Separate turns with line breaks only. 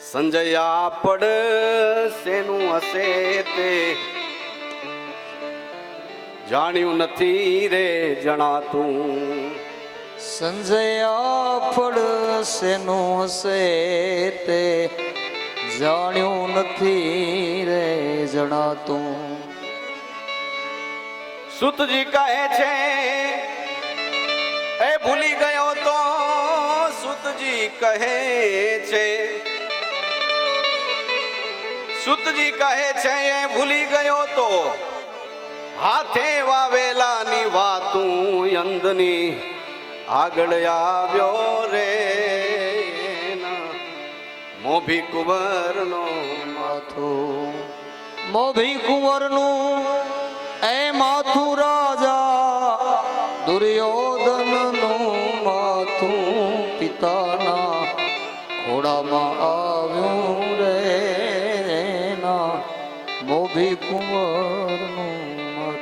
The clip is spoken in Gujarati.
સંજય આપડ શેનું હશે તે જાણ્યું નથી રે જણાતું.
સંજય આપડ શેનું હશે તે જાણ્યું નથી રે જણાતું.
સુતજી કહે છે એ ભૂલી ગયો તો સુતજી કહે છે. સુતજી કહે છે એ ભૂલી ગયો તો હાથે વાવેલાની વાતું અંદની આગળ આવ્યો રે. મોભી કુંવરનો
માથું મોભી કુંવરનું એ માથું રાજા દુર્યોધનનું માથું પિતાના ઘોડામાં આવ્યું રે. મોભી કુંવરનું